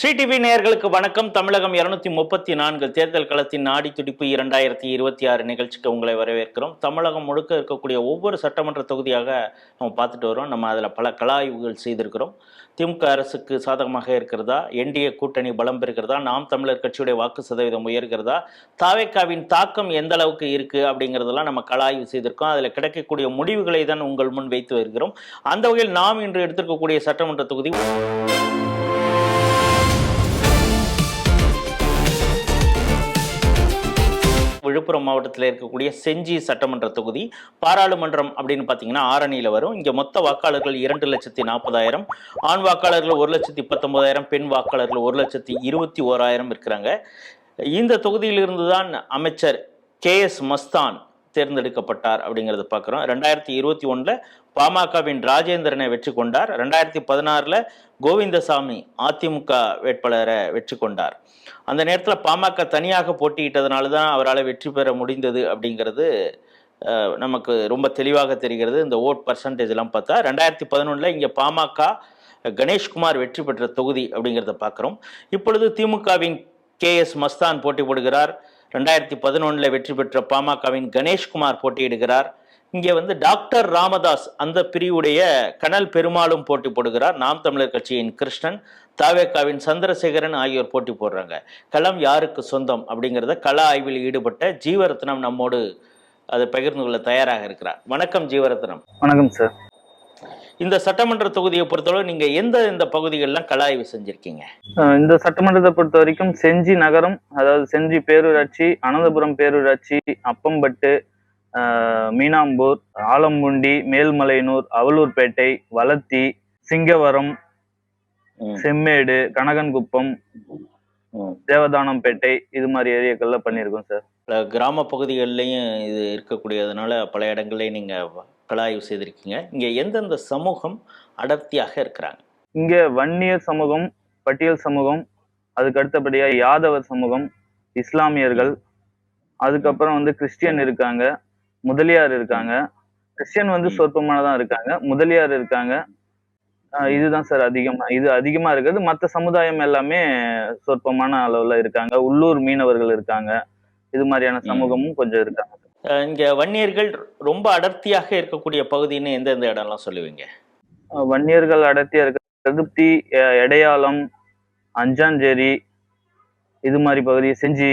Sri TV நேயர்களுக்கு வணக்கம். தமிழகம் 234 தேர்தல் களத்தின் நாடி துடிப்பு 2026 நிகழ்ச்சிக்கு உங்களை வரவேற்கிறோம். தமிழகம் முழுக்க இருக்கக்கூடிய ஒவ்வொரு சட்டமன்ற தொகுதியாக நம்ம பார்த்துட்டு வரோம். நம்ம அதில் பல கலாய்வுகள் செய்திருக்கிறோம். திமுக அரசுக்கு சாதகமாக இருக்கிறதா, என்டிஏ கூட்டணி பலம் பெறுகிறதா, நாம் தமிழர் கட்சியுடைய வாக்கு சதவீதம் உயர்கிறதா, தாவேக்காவின் தாக்கம் எந்த அளவுக்கு இருக்கு அப்படிங்கிறதெல்லாம் நம்ம கலாய்வு செய்திருக்கோம். அதில் கிடைக்கக்கூடிய முடிவுகளை தான் உங்கள் முன் வைத்து வருகிறோம். அந்த வகையில் நாம் இன்று எடுத்திருக்கக்கூடிய சட்டமன்ற தொகுதி விழுப்புரம் மாவட்டத்தில் இருக்கக்கூடிய செஞ்சி சட்டமன்ற தொகுதி. பாராளுமன்றம் அப்படின்னு பார்த்தீங்கன்னா ஆரணியில் வரும். இங்கே மொத்த வாக்காளர்கள் 2,40,000, ஆண் வாக்காளர்கள் 1,19,000, பெண் வாக்காளர்கள் 1,21,000 இருக்கிறாங்க. இந்த தொகுதியிலிருந்து தான் அமைச்சர் KS மஸ்தான் தேர்ந்தெடுக்கப்பட்டார் அப்படிங்கிறத பார்க்குறோம். 2021 பாமகவின் ராஜேந்திரனை வெற்றி கொண்டார். 2016 கோவிந்தசாமி அதிமுக வேட்பாளரை வெற்றி கொண்டார். அந்த நேரத்தில் பாமக தனியாக போட்டியிட்டதுனால தான் அவரால் வெற்றி பெற முடிந்தது அப்படிங்கிறது நமக்கு ரொம்ப தெளிவாக தெரிகிறது. இந்த ஓட் பர்சன்டேஜ்லாம் பார்த்தா 2011 இங்கே பாமக கணேஷ்குமார் வெற்றி பெற்ற தொகுதி அப்படிங்கிறத பார்க்குறோம். இப்பொழுது திமுகவின் KS மஸ்தான் போட்டி போடுகிறார். 2011 வெற்றி பெற்ற பாமகவின் கணேஷ்குமார் போட்டியிடுகிறார். இங்கே டாக்டர் ராமதாஸ் அந்த பிரிவுடைய கனல் பெருமாளும் போட்டி போடுகிறார். நாம் தமிழர் கட்சியின் கிருஷ்ணன், தாவேக்காவின் சந்திரசேகரன் ஆகியோர் போட்டி போடுறாங்க. களம் யாருக்கு சொந்தம் அப்படிங்கிறத கள ஆய்வில் ஈடுபட்ட ஜீவரத்னம் நம்மோடு அதை பகிர்ந்து கொள்ள தயாராக இருக்கிறார். வணக்கம் ஜீவரத்னம். வணக்கம் சார். இந்த சட்டமன்ற தொகுதியை பொறுத்தவரை நீங்க எந்த பகுதிகளெல்லாம் கள ஆய்வு செஞ்சிருக்கீங்க? இந்த சட்டமன்றத்தை பொறுத்த வரைக்கும் செஞ்சி நகரம், அதாவது செஞ்சி பேரூராட்சி, அனந்தபுரம் பேரூராட்சி, அப்பம்பட்டு, மீனாம்பூர், ஆலம்புண்டி, மேல்மலையனூர், அவலூர்பேட்டை, வளத்தி, சிங்கவரம், செம்மேடு, கனகன்குப்பம், தேவதானம்பேட்டை, இது மாதிரி ஏரியாக்கள்ல பண்ணியிருக்கோம் சார். கிராம பகுதிகளிலையும் இது இருக்கக்கூடியதுனால பல இடங்களையும் நீங்க கலாய்வு செய்திருக்கீங்க. இங்க எந்தெந்த சமூகம் அடர்த்தியாக இருக்கிறாங்க? இங்க வன்னியர் சமூகம், பட்டியல் சமூகம், அதுக்கு அடுத்தபடியா யாதவர் சமூகம், இஸ்லாமியர்கள், அதுக்கப்புறம் கிறிஸ்டியன் இருக்காங்க, முதலியார் இருக்காங்க. கிறிஸ்டியன் சொற்பமானதான் இருக்காங்க, முதலியார் இருக்காங்க. இதுதான் சார் அதிகமா இருக்கிறது. மற்ற சமுதாயம் எல்லாமே சொற்பமான அளவுல இருக்காங்க. உள்ளூர் மீனவர்கள் இருக்காங்க. இது மாதிரியான சமூகமும் கொஞ்சம் இருக்காங்க. இங்க வன்னியர்கள் ரொம்ப அடர்த்தியாக இருக்கக்கூடிய பகுதின்னு எந்தெந்த இடம்லாம் சொல்லுவீங்க? வன்னியர்கள் அடர்த்தியா இருக்கிறது எடையாளம், அஞ்சாஞ்சேரி, இது மாதிரி பகுதி, செஞ்சி,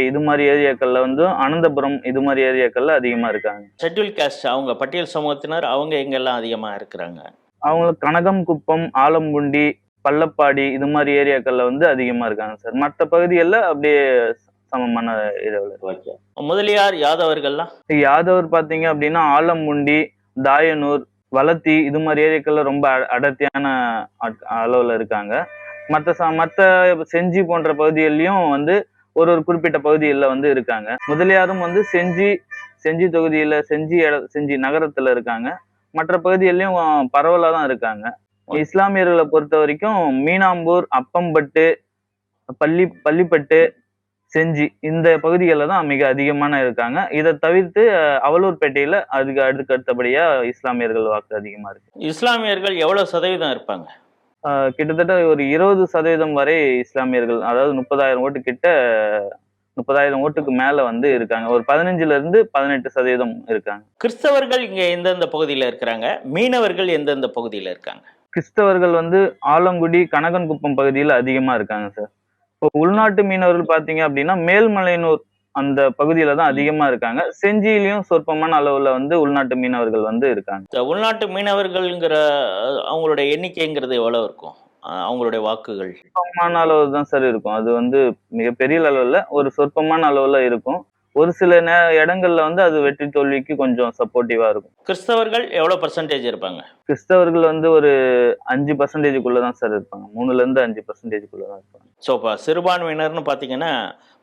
இது மாதிரி ஏரியாக்கள்ல அனந்தபுரம், இது மாதிரி ஏரியாக்கள்ல அதிகமா இருக்காங்க. ஷெட்யூல் காஸ்ட் அவங்க பட்டியல் சமூகத்தினர் அவங்க எங்கெல்லாம் அதிகமா இருக்கிறாங்க? அவங்க கனகம்குப்பம், ஆலம்புண்டி, பள்ளப்பாடி, இது மாதிரி ஏரியாக்கள்ல அதிகமா இருக்காங்க சார். மற்ற பகுதிகளில் அப்படியே சமமான இரவுல. முதலியார் யாதவர்கள்லாம்? யாதவர் பாத்தீங்க அப்படின்னா ஆலம்புண்டி, தாயனூர், வளத்தி, இது மாதிரி ஏரியாக்கள்ல ரொம்ப அடர்த்தியான அளவுல இருக்காங்க. மற்ற செஞ்சி போன்ற பகுதிகளிலையும் ஒரு குறிப்பிட்ட பகுதிகளில் இருக்காங்க. முதலியாரும் செஞ்சி தொகுதியில செஞ்சி நகரத்துல இருக்காங்க. மற்ற பகுதிகளிலும் பரவலா தான் இருக்காங்க. இஸ்லாமியர்களை பொறுத்த வரைக்கும் மீனாம்பூர், அப்பம்பட்டு, பள்ளிப்பட்டு, செஞ்சி இந்த பகுதிகளில் தான் மிக அதிகமான இருக்காங்க. இதை தவிர்த்து அவலூர்பேட்டையில அதுக்கு அடுத்தபடியா இஸ்லாமியர்கள் வாக்கு அதிகமா இருக்கு. இஸ்லாமியர்கள் எவ்வளவு சதவீதம் இருப்பாங்க? கிட்டத்தட்ட ஒரு 20% வரை இஸ்லாமியர்கள், அதாவது 30,000 ஓட்டு கிட்ட, 30,000 ஓட்டுக்கு மேல இருக்காங்க. ஒரு 15% இருக்காங்க. கிறிஸ்தவர்கள் இங்க எந்தெந்த பகுதியில இருக்கிறாங்க? மீனவர்கள் எந்தெந்த பகுதியில இருக்காங்க? கிறிஸ்தவர்கள் ஆலங்குடி, கனகன்குப்பம் பகுதியில அதிகமா இருக்காங்க சார். இப்போ உள்நாட்டு மீனவர்கள் பாத்தீங்க அப்படின்னா மேல்மலையனூர் அந்த பகுதியில தான் அதிகமா இருக்காங்க. செஞ்சியிலையும் சொற்பமான அளவுல உள்நாட்டு மீனவர்கள் இருக்காங்க. உள்நாட்டு மீனவர்கள்ங்கிற அவங்களுடைய எண்ணிக்கைங்கிறது எவ்வளவு இருக்கும்? அவங்களுடைய வாக்குகள் சொற்பமான அளவு தான் சார் இருக்கும். அது மிகப்பெரிய அளவுல ஒரு சொற்பமான அளவுல இருக்கும். ஒரு சில இடங்கள்ல அது வெற்றி தோல்விக்கு கொஞ்சம் சப்போர்ட்டிவா இருக்கும். கிறிஸ்தவர்கள் எவ்வளவு பர்சன்டேஜ் இருப்பாங்க? கிறிஸ்தவர்கள் ஒரு 5% தான் சார் இருப்பாங்க. 3-5% தான் இருப்பாங்க. ஸோ இப்போ சிறுபான்மையினர்னு பார்த்தீங்கன்னா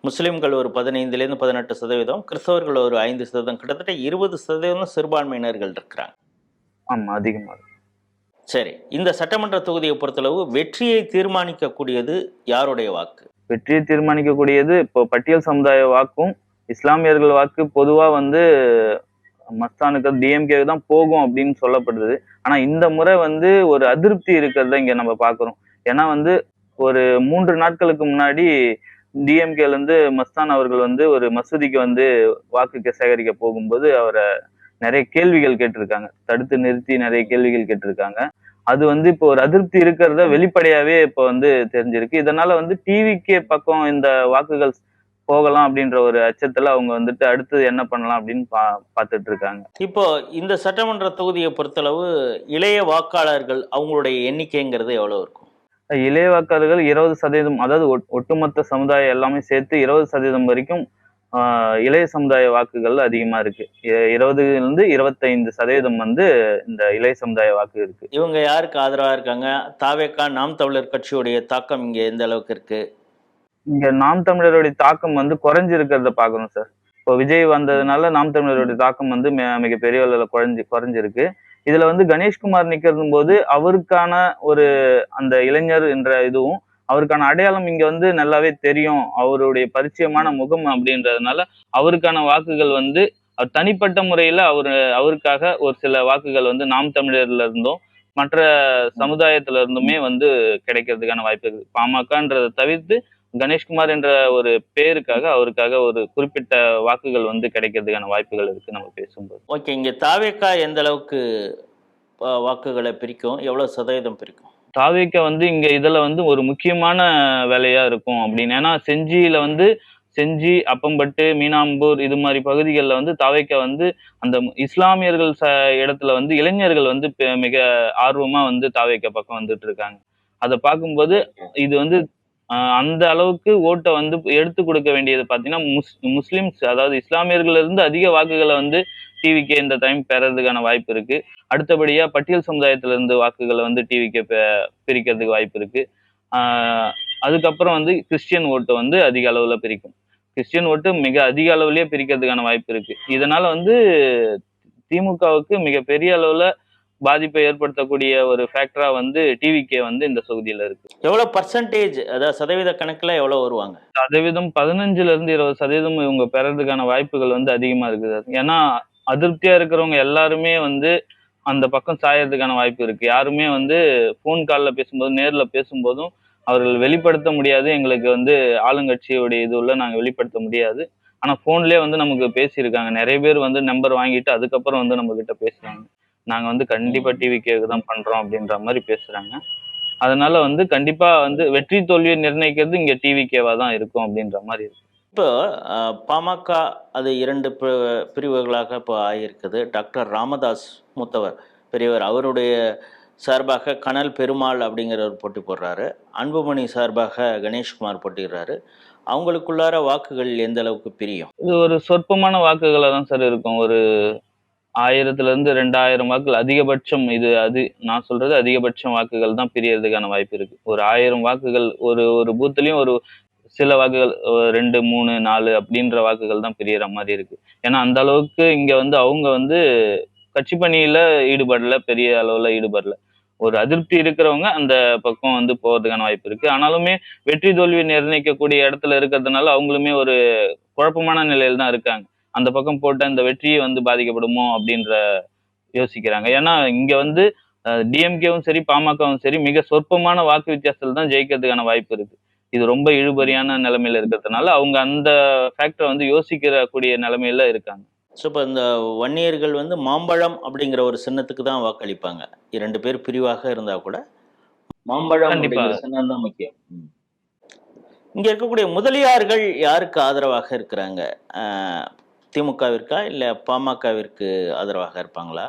முஸ்லீம்கள் ஒரு 15-18%, கிறிஸ்தவர்கள் ஒரு 5%, கிட்டத்தட்ட 20% சிறுபான்மையினர்கள் இருக்கிறாங்க. ஆமா, அதிகமா. சரி, இந்த சட்டமன்ற தொகுதியை பொறுத்தளவு வெற்றியை தீர்மானிக்கக்கூடியது யாருடைய வாக்கு? வெற்றியை தீர்மானிக்கக்கூடியது இப்போ பட்டியல் சமுதாய வாக்கும் இஸ்லாமியர்கள் வாக்கு பொதுவா மஸ்தானுக்கு டிஎம்கே தான் போகும் அப்படின்னு சொல்லப்படுது. ஆனா இந்த முறை ஒரு அதிருப்தி இருக்கிறத இங்க நம்ம பாக்குறோம். ஏன்னா ஒரு 3 நாட்களுக்கு முன்னாடி டிஎம்கேல இருந்து மஸ்தான் அவர்கள் வந்து ஒரு மசூதிக்கு வந்து வாக்கு சேகரிக்க போகும்போது அவரை நிறைய கேள்விகள் கேட்டிருக்காங்க. தடுத்து நிறுத்தி நிறைய கேள்விகள் கேட்டிருக்காங்க. அது வந்து இப்போ ஒரு அதிருப்தி இருக்கிறத வெளிப்படையாவே இப்போ வந்து தெரிஞ்சிருக்கு. இதனால வந்து டிவிகே பக்கம் இந்த வாக்குகள் போகலாம் அப்படின்ற ஒரு அச்சத்துல அவங்க வந்துட்டு அடுத்தது என்ன பண்ணலாம் அப்படின்னு பார்த்துட்டு இருக்காங்க. இப்போ இந்த சட்டமன்ற தொகுதியை பொறுத்தளவு இளைய வாக்காளர்கள் அவங்களுடைய எண்ணிக்கைங்கிறது எவ்வளவு இருக்கும்? இளைய வாக்காளர்கள் 20%, அதாவது ஒட்டுமொத்த சமுதாயம் எல்லாமே சேர்த்து 20% வரைக்கும் இளைய சமுதாய வாக்குகள் அதிகமா இருக்கு. 20ல இருந்து 25% வந்து இந்த இளைய சமுதாய வாக்கு இருக்கு. இவங்க யாருக்கு ஆதரவா இருக்காங்க? தாவேகா, நாம் தமிழர் கட்சியுடைய தாக்கம் இங்க எந்த அளவுக்கு இருக்கு? இங்க நாம் தமிழருடைய தாக்கம் வந்து குறைஞ்சிருக்கிறத பாக்குறோம் சார். இப்போ விஜய் வந்ததுனால நாம் தமிழருடைய தாக்கம் வந்து மிகப்பெரிய அளவுல குறைஞ்சிருக்கு. இதுல வந்து கணேஷ்குமார் நிக்கிறதும் போது அவருக்கான ஒரு அந்த இளைஞர் என்ற இதுவும் அவருக்கான அடையாளம் இங்க வந்து நல்லாவே தெரியும். அவருடைய பரிச்சயமான முகம் அப்படின்றதுனால அவருக்கான வாக்குகள் வந்து அவர் தனிப்பட்ட முறையில அவருக்காக ஒரு சில வாக்குகள் வந்து நாம் தமிழர்ல இருந்தும் மற்ற சமுதாயத்துல இருந்துமே வந்து கிடைக்கிறதுக்கான வாய்ப்பு இருக்கு. பாமகன்றதை தவிர்த்து கணேஷ்குமார் என்ற ஒரு பேருக்காக அவருக்காக ஒரு குறிப்பிட்ட வாக்குகள் வந்து கிடைக்கிறதுக்கான வாய்ப்புகள் இருக்கு நம்ம பேசும்போது. ஓகே, இங்க தாவேகா எந்த அளவுக்கு வாக்குகளை பிரிக்கும்? எவ்வளவு சதவீதம் பிரிக்கும்? தாவேக்கா வந்து இங்க இதுல வந்து ஒரு முக்கியமான வேலையா இருக்கும் அப்படின்னு. ஏன்னா செஞ்சியில வந்து செஞ்சி, அப்பம்பட்டு, மீனாம்பூர் இது மாதிரி பகுதிகளில் வந்து தாவேக்கா வந்து அந்த இஸ்லாமியர்கள் இடத்துல வந்து இளைஞர்கள் வந்து மிக ஆர்வமா வந்து தாவேக்கா பக்கம் வந்துட்டு இருக்காங்க. அதை பார்க்கும்போது இது வந்து அந்த அளவுக்கு ஓட்டை வந்து எடுத்து கொடுக்க வேண்டியது பார்த்தீங்கன்னா முஸ்லிம்ஸ், அதாவது இஸ்லாமியர்கள் இருந்து அதிக வாக்குகளை வந்து டிவிகே இந்த டைம் பெறதுக்கான வாய்ப்பு இருக்கு. அடுத்தபடியா பட்டியல் சமுதாயத்துல இருந்து வாக்குகளை வந்து டிவிகே பிரிக்கிறதுக்கு வாய்ப்பு இருக்கு. அதுக்கப்புறம் வந்து கிறிஸ்டியன் ஓட்டு வந்து அதிக அளவுல பிரிக்கும். கிறிஸ்டியன் ஓட்டு மிக அதிக அளவுலயே பிரிக்கிறதுக்கான வாய்ப்பு இருக்கு. இதனால வந்து திமுகவுக்கு மிகப்பெரிய அளவுல பாதிப்பை ஏற்படுத்தக்கூடிய ஒரு ஃபேக்டரா வந்து டிவிகே வந்து இந்த தொகுதியில இருக்கு. எவ்வளவு பர்சன்டேஜ், அதாவது சதவீத கணக்குல எவ்வளவு வருவாங்க? சதவீதம் 15ல இருந்து 20% இவங்க பெறதுக்கான வாய்ப்புகள் வந்து அதிகமா இருக்குது. ஏன்னா அதிருப்தியா இருக்கிறவங்க எல்லாருமே வந்து அந்த பக்கம் சாயறதுக்கான வாய்ப்பு இருக்கு. யாருமே வந்து போன் கால்ல பேசும்போது நேர்ல பேசும்போதும் அவர்கள் வெளிப்படுத்த முடியாது. எங்களுக்கு வந்து ஆளுங்கட்சியுடைய இதுல நாங்க வெளிப்படுத்த முடியாது. ஆனா போன்லயே வந்து நமக்கு பேசியிருக்காங்க. நிறைய பேர் வந்து நம்பர் வாங்கிட்டு அதுக்கப்புறம் வந்து நம்ம கிட்ட பேசுறாங்க. நாங்க வந்து கண்டிப்பா டிவிகேக்கு தான் பண்றோம் அப்படின்ற மாதிரி பேசுறாங்க. அதனால வந்து கண்டிப்பா வந்து வெற்றி தோல்வியை நிர்ணயிக்கிறது இங்க டிவிகேவா தான் இருக்கும் அப்படின்ற மாதிரி இருக்கு. இப்போ பாமக அது 2 பிரிவுகளாக இப்போ ஆகியிருக்குது. டாக்டர் ராமதாஸ் மூத்தவர் பெரியவர், அவருடைய சார்பாக கனல் பெருமாள் அப்படிங்கிறவர் போட்டி போடுறாரு. அன்புமணி சார்பாக கணேஷ்குமார் போட்டிடுறாரு. அவங்களுக்குள்ளார வாக்குகள் எந்த அளவுக்கு பிரியும்? இது ஒரு சொற்பமான வாக்குகளா தான் சார் இருக்கும். ஒரு 1000ல இருந்து 2000 வாக்குகள் அதிகபட்சம். நான் சொல்றது அதிகபட்சம் வாக்குகள் தான் பிரியறதுக்கான வாய்ப்பு இருக்கு. ஒரு 1000 வாக்குகள் ஒரு பூத்துலயும் ஒரு சில வாக்குகள் 2, 3, 4 அப்படின்ற வாக்குகள் தான் பிரியற மாதிரி இருக்கு. ஏன்னா அந்த அளவுக்கு இங்க வந்து அவங்க வந்து கட்சி பணியில ஈடுபடல, பெரிய அளவுல ஈடுபடல. ஒரு அதிருப்தி இருக்கிறவங்க அந்த பக்கம் வந்து போறதுக்கான வாய்ப்பு இருக்கு. ஆனாலுமே வெற்றி தோல்வி நிர்ணயிக்கக்கூடிய இடத்துல இருக்கிறதுனால அவங்களுமே ஒரு குழப்பமான நிலையில தான் இருக்காங்க. அந்த பக்கம் போட்ட இந்த வெற்றியை வந்து பாதிக்கப்படுமோ அப்படின்ற யோசிக்கிறாங்க. ஏன்னா இங்க வந்து டிஎம்கேவும் சரி பாமகவும் சரி மிக சொற்பமான வாக்கு வித்தியாசத்துல தான் ஜெயிக்கிறதுக்கான வாய்ப்பு இருக்கு. இது ரொம்ப இழுபறியான நிலைமையில இருக்கிறதுனால அவங்க அந்த ஃபேக்டரை வந்து யோசிக்கிற கூடிய நிலைமையில இருக்காங்க. ஸோ இப்போ இந்த வன்னியர்கள் வந்து மாம்பழம் அப்படிங்கிற ஒரு சின்னத்துக்கு தான் வாக்களிப்பாங்க. 2 பேர் பிரிவாக இருந்தா கூட மாம்பழம் அப்படிங்கிற சின்னம் தான் முக்கியம். இங்க இருக்கக்கூடிய முதலியார்கள் யாருக்கு ஆதரவாக இருக்கிறாங்க? திமுகவிற்கா இல்ல பாமகவிற்கு ஆதரவாக இருப்பாங்களா?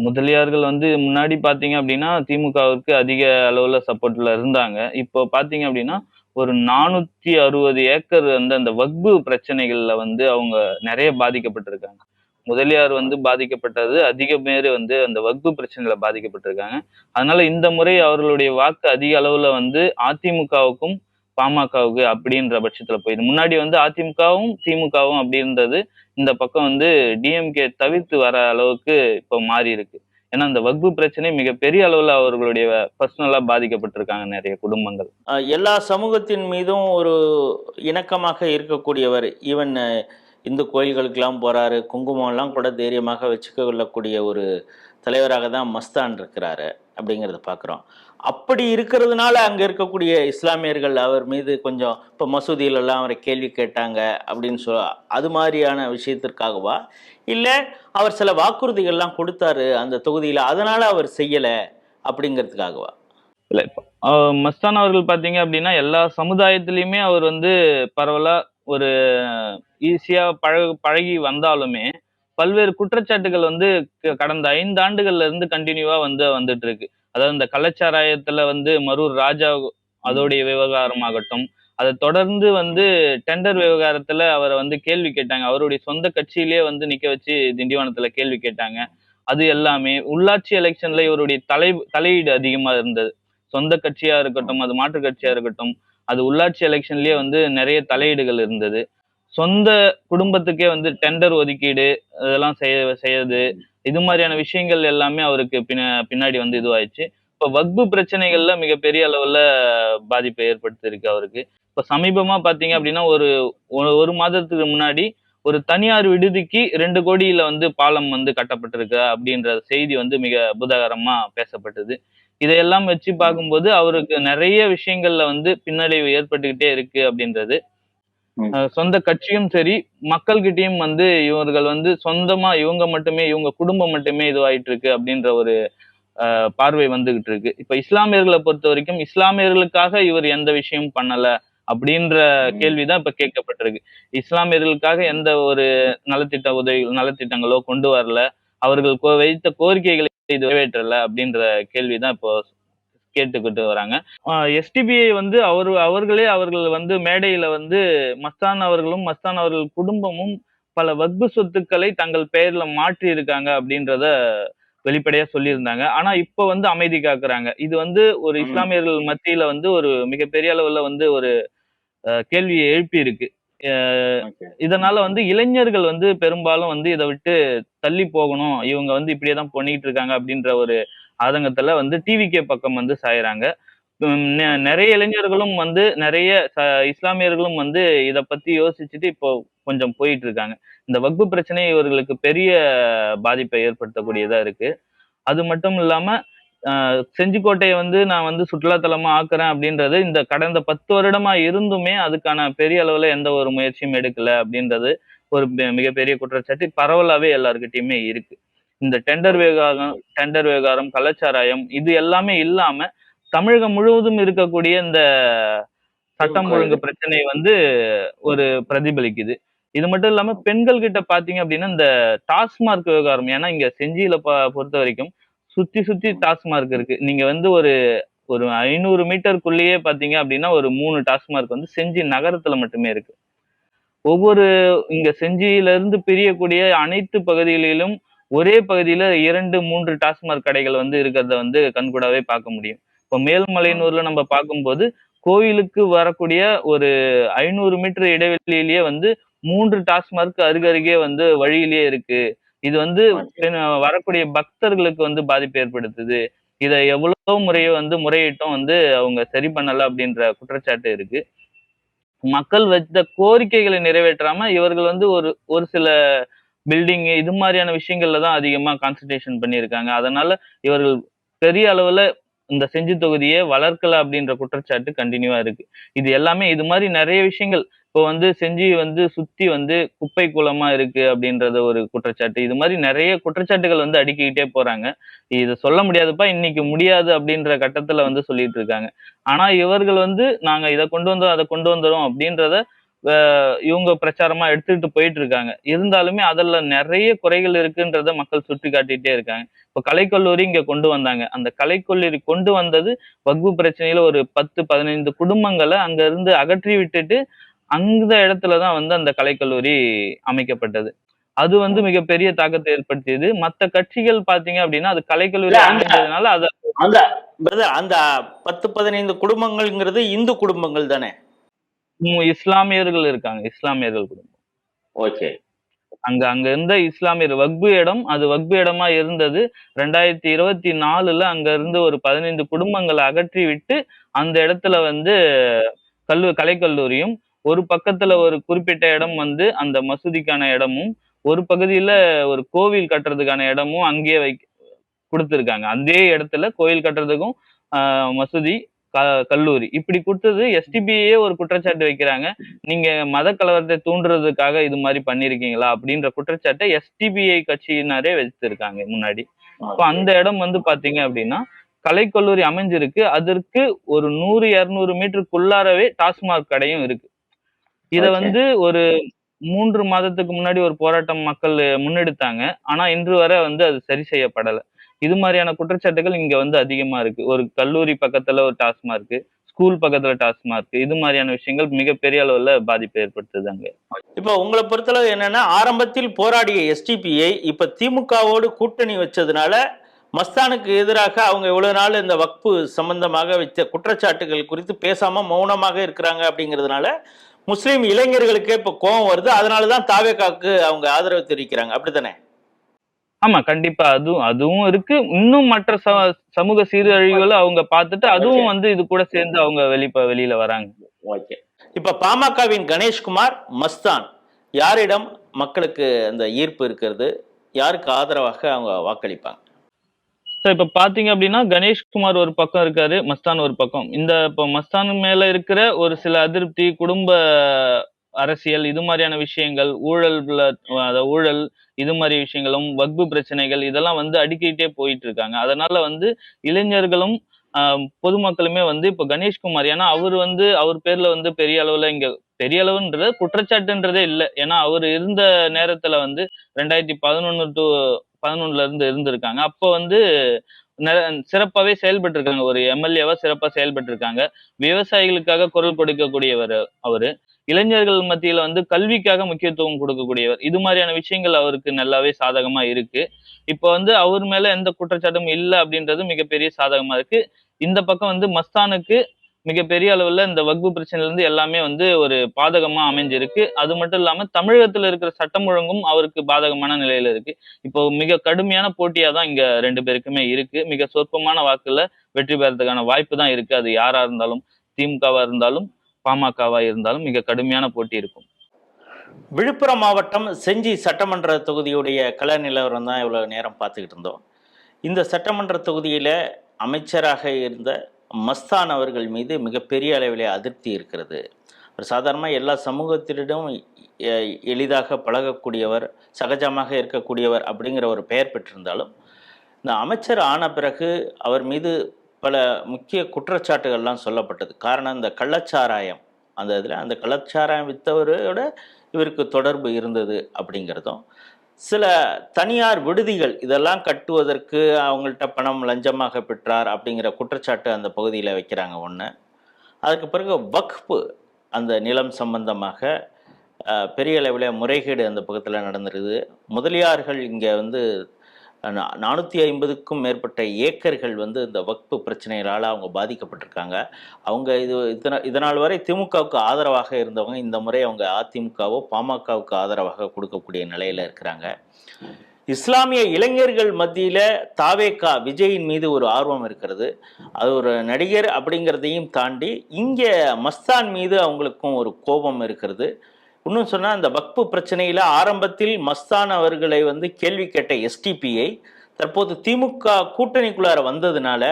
முதலியார்கள் வந்து முன்னாடி பாத்தீங்க அப்படின்னா திமுகவிற்கு அதிக அளவுல சப்போர்ட்ல இருந்தாங்க. இப்போ பாத்தீங்க அப்படின்னா ஒரு 460 ஏக்கர் வந்து அந்த வக்பு பிரச்சனைகள்ல வந்து அவங்க நிறைய பாதிக்கப்பட்டிருக்காங்க. முதலியார் வந்து பாதிக்கப்பட்டது, அதிக பேர் வந்து அந்த வக்பு பிரச்சனையில பாதிக்கப்பட்டிருக்காங்க. அதனால இந்த முறை அவர்களுடைய வாக்கு அதிக அளவுல வந்து அதிமுகவுக்கும் பாமகவுக்கு அப்படின்ற பட்சத்துல போயிடுது. முன்னாடி வந்து அதிமுகவும் திமுகவும் அப்படி இருந்தது. இந்த பக்கம் வந்து டிஎம்கே தவிர்த்து வர அளவுக்கு இப்போ மாறி இருக்கு. ஏன்னா அந்த வக்பு பிரச்சனை மிகப்பெரிய அளவுல அவர்களுடைய பர்சனலா பாதிக்கப்பட்டிருக்காங்க நிறைய குடும்பங்கள். எல்லா சமூகத்தின் மீதும் ஒரு இணக்கமாக இருக்கக்கூடியவர். ஈவன் இந்து கோயில்களுக்கெல்லாம் போறாரு, குங்குமம்லாம் கூட தைரியமாக வச்சுக்க கொள்ளக்கூடிய ஒரு தலைவராக தான் மஸ்தான் இருக்கிறாரு அப்படிங்கிறத பார்க்குறோம். அப்படி இருக்கிறதுனால அங்க இருக்கக்கூடிய இஸ்லாமியர்கள் அவர் மீது கொஞ்சம் இப்போ மசூதியிலலாம் அவரை கேள்வி கேட்டாங்க அப்படின்னு அது மாதிரியான விஷயத்திற்காகவா? இல்ல அவர் சில வாக்குறுதிகள்லாம் கொடுத்தாரு அந்த தொகுதியில, அதனால அவர் செய்யல அப்படிங்கிறதுக்காகவா? இல்ல இப்ப மஸ்தான் அவர்கள் பாத்தீங்க அப்படின்னா எல்லா சமுதாயத்திலயுமே அவர் வந்து பரவலா ஒரு ஈஸியா பழகி வந்தாலுமே பல்வேறு குற்றச்சாட்டுகள் வந்து கடந்த 5 ஆண்டுகள்ல இருந்து கண்டினியூவா வந்துட்டு இருக்கு. அதாவது இந்த கள்ளச்சாராயத்துல வந்து மரூர் ராஜா அதோடைய விவகாரமாகட்டும், அதை தொடர்ந்து வந்து டெண்டர் விவகாரத்துல அவரை வந்து கேள்வி கேட்டாங்க. அவருடைய சொந்த கட்சியிலேயே வந்து நிக்க வச்சு திண்டிவனத்துல கேள்வி கேட்டாங்க. அது எல்லாமே உள்ளாட்சி எலெக்ஷன்ல இவருடைய தலையீடு அதிகமா இருந்தது. சொந்த கட்சியா இருக்கட்டும், அது மாற்று கட்சியா இருக்கட்டும், அது உள்ளாட்சி எலெக்ஷன்லயே வந்து நிறைய தலையீடுகள் இருந்தது. சொந்த குடும்பத்துக்கே வந்து டெண்டர் ஒதுக்கீடு இதெல்லாம் செய்யறது, இது மாதிரியான விஷயங்கள் எல்லாமே அவருக்கு பின்னாடி வந்து இதுவாயிடுச்சு. இப்ப வக்பு பிரச்சனைகள்ல மிகப்பெரிய அளவுல பாதிப்பை ஏற்படுத்தியிருக்கு அவருக்கு. இப்ப சமீபமா பாத்தீங்க அப்படின்னா ஒரு மாதத்துக்கு முன்னாடி ஒரு தனியார் விடுதிக்கு 2 கோடியில வந்து பாலம் வந்து கட்டப்பட்டிருக்கு அப்படின்ற செய்தி வந்து மிக பூதாகரமா பேசப்பட்டது. இதையெல்லாம் வச்சு பார்க்கும்போது அவருக்கு நிறைய விஷயங்கள்ல வந்து பின்னடைவு ஏற்பட்டுக்கிட்டே இருக்கு அப்படின்றது. சொந்த கட்சியும் சரி, மக்கள்கிட்டயும் வந்து இவர்கள் வந்து சொந்தமா இவங்க குடும்பம் மட்டுமே இதுவாயிட்டு இருக்கு அப்படின்ற ஒரு பார்வை வந்துகிட்டு இருக்கு. இப்ப இஸ்லாமியர்களை பொறுத்த வரைக்கும் இஸ்லாமியர்களுக்காக இவர் எந்த விஷயமும் பண்ணல அப்படின்ற கேள்விதான் இப்ப கேட்கப்பட்டிருக்கு. இஸ்லாமியர்களுக்காக எந்த ஒரு நலத்திட்டங்களோ கொண்டு வரல, அவர்கள் வைத்த கோரிக்கைகளை இது நிறைவேற்றல அப்படின்ற கேள்விதான் இப்போ கேட்டுக்கிட்டு வராங்க. எஸ்டிபிஐ வந்து அவர்கள் வந்து மேடையில வந்து மஸ்தான் அவர்கள் குடும்பமும் பல வக்பு சொத்துக்களை தங்கள் பெயர்ல மாற்றி இருக்காங்க அப்படின்றத வெளிப்படையா சொல்லியிருந்தாங்க. ஆனா இப்ப வந்து அமைதி காக்குறாங்க. இது வந்து ஒரு இஸ்லாமியர்கள் மத்தியில வந்து ஒரு மிகப்பெரிய அளவுல வந்து ஒரு கேள்வியை எழுப்பி இருக்கு. இதனால வந்து இளைஞர்கள் வந்து பெரும்பாலும் வந்து இதை விட்டு தள்ளி போகணும், இவங்க வந்து இப்படியேதான் பண்ணிட்டு இருக்காங்க அப்படின்ற ஒரு ஆதங்கத்துல வந்து டிவிகே பக்கம் வந்து சாயறாங்க. நிறைய இளைஞர்களும் வந்து நிறைய இஸ்லாமியர்களும் வந்து இத பத்தி யோசிச்சுட்டு இப்போ கொஞ்சம் போயிட்டு இருக்காங்க. இந்த வக்பு பிரச்சனை இவர்களுக்கு பெரிய பாதிப்பை ஏற்படுத்தக்கூடியதா இருக்கு. அது மட்டும் இல்லாம செஞ்சிக்கோட்டையை வந்து நான் வந்து சுற்றுலாத்தலமா ஆக்குறேன் அப்படின்றது இந்த கடந்த 10 வருடமா இருந்துமே அதுக்கான பெரிய அளவுல எந்த ஒரு முயற்சியும் எடுக்கல அப்படின்றது ஒரு மிகப்பெரிய குற்றச்சாட்டு பரவலாவே எல்லாருக்கிட்டையுமே இருக்கு. இந்த டெண்டர் விவகாரம், கள்ளச்சாராயம் இது எல்லாமே இல்லாம தமிழகம் முழுவதும் இருக்கக்கூடிய இந்த சட்டம் ஒழுங்கு பிரச்சனை வந்து ஒரு பிரதிபலிக்குது. இது மட்டும் இல்லாம பெண்கள் கிட்ட பாத்தீங்க அப்படின்னா இந்த டாஸ்மார்க் விவகாரம், ஏன்னா இங்க செஞ்சியில பொறுத்த வரைக்கும் சுத்தி சுத்தி டாஸ்மார்க் இருக்கு. நீங்க வந்து ஒரு 500 மீட்டருக்குள்ளேயே பாத்தீங்க அப்படின்னா ஒரு 3 டாஸ்மார்க் வந்து செஞ்சி நகரத்துல மட்டுமே இருக்கு. ஒவ்வொரு இங்க செஞ்சியில இருந்து பிரியக்கூடிய அனைத்து பகுதிகளிலும் ஒரே பகுதியில 2-3 டாஸ்மார்க் கடைகள் வந்து இருக்கிறத வந்து கண்கூடாவே பார்க்க முடியும். இப்போ மேல்மலையனூர்ல நம்ம பார்க்கும்போது கோயிலுக்கு வரக்கூடிய ஒரு 500 மீட்டர் இடைவெளியிலேயே வந்து 3 டாஸ்மார்க் அருகருகே வந்து வழியிலேயே இருக்கு. இது வந்து வரக்கூடிய பக்தர்களுக்கு வந்து பாதிப்பு ஏற்படுத்துது. இதை எவ்வளவு முறையோ வந்து முறையிட்டும் வந்து அவங்க சரி பண்ணல அப்படின்ற குற்றச்சாட்டு இருக்கு. மக்கள் வைத்த கோரிக்கைகளை நிறைவேற்றாம இவர்கள் வந்து ஒரு சில பில்டிங் இது மாதிரியான விஷயங்கள்ல தான் அதிகமா கான்சன்ட்ரேஷன் பண்ணியிருக்காங்க. அதனால இவர்கள் பெரிய அளவுல இந்த செஞ்சி தொகுதியை வளர்க்கல அப்படின்ற குற்றச்சாட்டு கண்டினியூவா இருக்கு. இது எல்லாமே இது மாதிரி நிறைய விஷயங்கள் இப்போ வந்து செஞ்சி வந்து சுத்தி வந்து குப்பை குளமா இருக்கு அப்படின்றத ஒரு குற்றச்சாட்டு. இது மாதிரி நிறைய குற்றச்சாட்டுகள் வந்து அடுக்கிக்கிட்டே போறாங்க. இது சொல்ல முடியாதுப்பா, இன்னைக்கு முடியாது அப்படின்ற கட்டத்துல வந்து சொல்லிட்டு இருக்காங்க. ஆனா இவர்கள் வந்து நாங்க இதை கொண்டு வந்தோம் அதை கொண்டு வந்துடும் அப்படின்றத இவங்க பிரச்சாரமா எடுத்துக்கிட்டு போயிட்டு இருக்காங்க. இருந்தாலுமே அதுல நிறைய குறைகள் இருக்குன்றத மக்கள் சுட்டி காட்டிட்டே இருக்காங்க. இப்ப கலைக்கல்லூரி இங்க கொண்டு வந்தாங்க. அந்த கலைக்கல்லூரி கொண்டு வந்தது வக்பு பிரச்சனையில ஒரு 10-15 குடும்பங்களை அங்க இருந்து அகற்றி விட்டுட்டு அந்த இடத்துலதான் வந்து அந்த கலைக்கல்லூரி அமைக்கப்பட்டது. அது வந்து மிகப்பெரிய தாக்கத்தை ஏற்படுத்தியது. மத்த கட்சிகள் பாத்தீங்க அப்படின்னா அது கலைக்கல்லூரி அமைந்ததுனால அந்த 10-15 குடும்பங்கள்ங்கிறது இந்து குடும்பங்கள் தானே? இஸ்லாமியர்கள் இருக்காங்க, இஸ்லாமியர்கள் குடும்பம். ஓகே. அங்க இருந்த இஸ்லாமியர் அது வக்பு இடமா இருந்தது. 2024ல அங்க இருந்து ஒரு 15 குடும்பங்களை அகற்றி விட்டு அந்த இடத்துல வந்து கலைக்கல்லூரியும் ஒரு பக்கத்துல ஒரு குறிப்பிட்ட இடம் வந்து அந்த மசூதிக்கான இடமும், ஒரு பகுதியில ஒரு கோவில் கட்டுறதுக்கான இடமும் அங்கேயே குடுத்திருக்காங்க. அதே இடத்துல கோயில் கட்டுறதுக்கும், மசூதி, கல்லூரி இப்படி குடுத்தது எஸ்டிபிஐயே ஒரு குற்றச்சாட்டு வைக்கிறாங்க. நீங்க மத கலவரத்தை தூண்டுறதுக்காக இது மாதிரி பண்ணிருக்கீங்களா அப்படின்ற குற்றச்சாட்டை எஸ்டிபிஐ கட்சியினரே வச்சிருக்காங்க முன்னாடி. இப்போ அந்த இடம் வந்து பாத்தீங்க அப்படின்னா கலைக்கல்லூரி அமைஞ்சிருக்கு. அதற்கு ஒரு 100, 200 மீட்டருக்குள்ளாரவே டாஸ்மாக் கடையும் இருக்கு. இத வந்து ஒரு 3 மாதத்துக்கு முன்னாடி ஒரு போராட்டம் மக்கள் முன்னெடுத்தாங்க. ஆனா இன்று வரை வந்து அது சரி செய்யப்படல. இது மாதிரியான குற்றச்சாட்டுகள் இங்க வந்து அதிகமா இருக்கு. ஒரு கல்லூரி பக்கத்துல ஒரு டாஸ்மார்க், ஸ்கூல் பக்கத்துல டாஸ்மார்க், இது மாதிரியான விஷயங்கள் மிகப்பெரிய அளவுல பாதிப்பை ஏற்படுத்துது அங்க. இப்போ உங்களை பொறுத்தளவு என்னன்னா, ஆரம்பத்தில் போராடிய எஸ்டிபிஐ இப்ப திமுகவோடு கூட்டணி வச்சதுனால மஸ்தானுக்கு எதிராக அவங்க இவ்வளவு நாள் இந்த வக்பு சம்பந்தமாக வைத்த குற்றச்சாட்டுகள் குறித்து பேசாம மௌனமாக இருக்கிறாங்க அப்படிங்கிறதுனால முஸ்லீம் இளைஞர்களுக்கே இப்ப கோபம் வருது. அதனாலதான் தாவேகாக்கு அவங்க ஆதரவு தெரிவிக்கிறாங்க. அப்படித்தானே? ஆமா, கண்டிப்பா. அதுவும் இருக்கு. இன்னும் மற்ற சமூக சீரழிவுகளை அவங்க பார்த்துட்டு அதுவும் வந்து இது கூட சேர்ந்து அவங்க வெளியில வராங்க. ஓகே. இப்ப பாமகவின் கணேஷ்குமார், மஸ்தான் யாரிடம் மக்களுக்கு அந்த ஈர்ப்பு இருக்கிறது? யாருக்கு ஆதரவாக அவங்க வாக்களிப்பாங்க? இப்ப பாத்தீங்க அப்படின்னா கணேஷ்குமார் ஒரு பக்கம் இருக்காரு, மஸ்தான் ஒரு பக்கம். இப்ப மஸ்தான் மேல இருக்கிற ஒரு சில அதிருப்தி, குடும்ப அரசியல் இது மாதிரியான விஷயங்கள், ஊழல் இது மாதிரி விஷயங்களும், வக்பு பிரச்சனைகள் இதெல்லாம் வந்து அடுக்கிட்டே போயிட்டு இருக்காங்க. அதனால வந்து இளைஞர்களும் பொதுமக்களுமே வந்து இப்ப கணேஷ்குமார், ஏன்னா அவர் பேர்ல வந்து பெரிய அளவுல இங்க பெரிய அளவுன்றது குற்றச்சாட்டுன்றதே இல்லை. ஏன்னா அவர் இருந்த நேரத்துல வந்து 2011 to 11 இருந்து இருந்திருக்காங்க. அப்போ வந்து சிறப்பாவே செயல்பட்டு இருக்காங்க. ஒரு எம்எல்ஏவா சிறப்பா செயல்பட்டு இருக்காங்க. விவசாயிகளுக்காக குரல் கொடுக்கக்கூடியவர் அவரு. இளைஞர்கள் மத்தியில வந்து கல்விக்காக முக்கியத்துவம் கொடுக்கக்கூடியவர். இது மாதிரியான விஷயங்கள் அவருக்கு நல்லாவே சாதகமா இருக்கு. இப்ப வந்து அவர் மேல எந்த குற்றச்சாட்டும் இல்ல அப்படின்றது மிகப்பெரிய சாதகமா இருக்கு. இந்த பக்கம் வந்து மஸ்தானுக்கு மிகப்பெரிய அளவுல இந்த வக்பு பிரச்சனையில இருந்து எல்லாமே வந்து ஒரு பாதகமா அமைஞ்சிருக்கு. அது மட்டும் இல்லாம தமிழகத்துல இருக்கிற சட்டம் ஒழுங்கும் அவருக்கு பாதகமான நிலையில இருக்கு. இப்போ மிக கடுமையான போட்டியா தான் இங்க 2 பேருக்குமே இருக்கு. மிக சொற்பமான வாக்குல வெற்றி பெறதுக்கான வாய்ப்பு தான் இருக்கு. அது யாரா இருந்தாலும், திமுகவா இருந்தாலும், பாமகவா இருந்தாலும் மிக கடுமையான போட்டி இருக்கும். விழுப்புரம் மாவட்டம் செஞ்சி சட்டமன்ற தொகுதியுடைய கள நிலவரம் தான் இவ்வளவு நேரம் பார்த்துக்கிட்டு இருந்தோம். இந்த சட்டமன்ற தொகுதியில அமைச்சராக இருந்த மஸ்தான் அவர்கள் மீது மிகப்பெரிய அளவிலே அதிருப்தி இருக்கிறது. ஒரு சாதாரணமாக எல்லா சமூகத்திடம் எளிதாக பழகக்கூடியவர், சகஜமாக இருக்கக்கூடியவர் அப்படிங்கிற ஒரு பெயர் பெற்றிருந்தாலும் இந்த அமைச்சர் ஆன பிறகு அவர் மீது பல முக்கிய குற்றச்சாட்டுகள்லாம் சொல்லப்பட்டது. காரணம் இந்த கள்ளச்சாராயம், அந்த கள்ளச்சாராயம் விற்றவரோட இவருக்கு தொடர்பு இருந்தது அப்படிங்கிறதும், சில தனியார் விடுதிகள் இதெல்லாம் கட்டுவதற்கு அவங்கள்ட்ட பணம் லஞ்சமாக பெற்றார் அப்படிங்கிற குற்றச்சாட்டு அந்த பகுதியில் வைக்கிறாங்க ஒன்று. அதுக்கு பிறகு வக்ஃபு அந்த நிலம் சம்பந்தமாக பெரிய அளவில் முறைகேடு அந்த பக்கத்தில் நடந்துருது. முதலியார்கள் இங்கே வந்து 450க்கும் மேற்பட்ட ஏக்கர்கள் வந்து இந்த வக்ஃபு பிரச்சனைகளால் அவங்க பாதிக்கப்பட்டிருக்காங்க. அவங்க இதனால் வரை திமுகவுக்கு ஆதரவாக இருந்தவங்க இந்த முறை அவங்க அதிமுகவோ பாமகவுக்கு ஆதரவாக கொடுக்கக்கூடிய நிலையில் இருக்கிறாங்க. இஸ்லாமிய இளைஞர்கள் மத்தியில் தாவேகா விஜயின் மீது ஒரு ஆர்வம் இருக்கிறது. அது ஒரு நடிகர் அப்படிங்கிறதையும் தாண்டி இங்கே மஸ்தான் மீது அவங்களுக்கும் ஒரு கோபம் இருக்கிறது. இன்னும் சொன்னால் இந்த வக்பு பிரச்சனையில் ஆரம்பத்தில் மஸ்தான் அவர்களை வந்து கேள்வி கேட்ட எஸ்டிபிஐ தற்போது திமுக கூட்டணிக்குள்ளார வந்ததுனால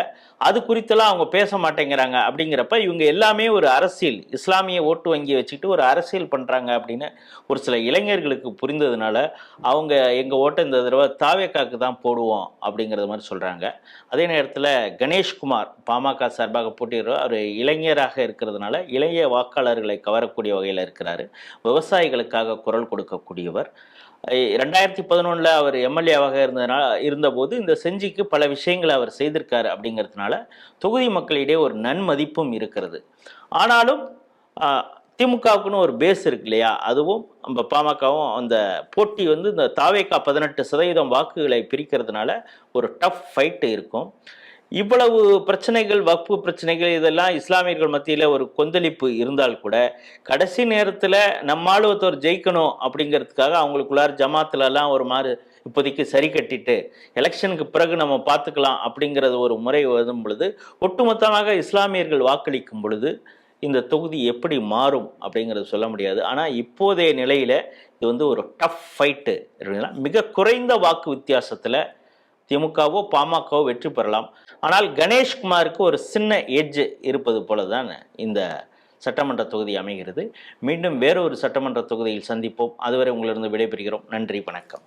அது குறித்தெல்லாம் அவங்க பேச மாட்டேங்கிறாங்க. அப்படிங்கிறப்ப இவங்க எல்லாமே ஒரு அரசியல், இஸ்லாமிய ஓட்டு வங்கி வச்சுக்கிட்டு ஒரு அரசியல் பண்ணுறாங்க அப்படின்னு ஒரு சில இளைஞர்களுக்கு புரிந்ததுனால அவங்க எங்கள் ஓட்டை இந்த தடவை தாவேகாக்கு தான் போடுவோம் அப்படிங்கிறது மாதிரி சொல்கிறாங்க. அதே நேரத்தில் கணேஷ்குமார் பாமக சார்பாக போட்டிடுறோம். அவர் இளைஞராக இருக்கிறதுனால இளைய வாக்காளர்களை கவரக்கூடிய வகையில் இருக்கிறாரு. விவசாயிகளுக்காக குரல் கொடுக்கக்கூடியவர். 2011 அவர் எம்எல்ஏவாக இருந்தபோது இந்த செஞ்சிக்கு பல விஷயங்களை அவர் செய்திருக்காரு. அப்படிங்கிறதுனால தொகுதி மக்களிடையே ஒரு நன்மதிப்பும் இருக்கிறது. ஆனாலும் திமுகவுக்குன்னு ஒரு பேஸ் இருக்கு இல்லையா, அதுவும் நம்ம பாமகவும் அந்த போட்டி வந்து இந்த தாவேகா 18% வாக்குகளை பிரிக்கிறதுனால ஒரு டஃப் ஃபைட்டு இருக்கும். இவ்வளவு பிரச்சனைகள், வக்பு பிரச்சனைகள் இதெல்லாம் இஸ்லாமியர்கள் மத்தியில் ஒரு கொந்தளிப்பு இருந்தால் கூட கடைசி நேரத்தில் நம்மால் ஒருத்தர் ஜெயிக்கணும் அப்படிங்கிறதுக்காக அவங்களுக்குள்ளார ஜமாத்துலலாம் ஒரு மாதிரி இப்போதைக்கு சரி கட்டிட்டு எலெக்ஷனுக்கு பிறகு நம்ம பார்த்துக்கலாம் அப்படிங்கிறது ஒரு முறை வரும் பொழுது ஒட்டுமொத்தமாக இஸ்லாமியர்கள் வாக்களிக்கும் பொழுது இந்த தொகுதி எப்படி மாறும் அப்படிங்கிறது சொல்ல முடியாது. ஆனால் இப்போதைய நிலையில் இது வந்து ஒரு டஃப் ஃபைட்டு. மிக குறைந்த வாக்கு வித்தியாசத்தில் திமுகவோ பாமகவோ வெற்றி பெறலாம். ஆனால் கணேஷ்குமாருக்கு ஒரு சின்ன எட்ஜ் இருப்பது போல தான் இந்த சட்டமன்ற தொகுதி அமைகிறது. மீண்டும் வேறொரு சட்டமன்ற தொகுதியில் சந்திப்போம். அதுவரை உங்களிடம் விடைபெறுகிறோம். நன்றி, வணக்கம்.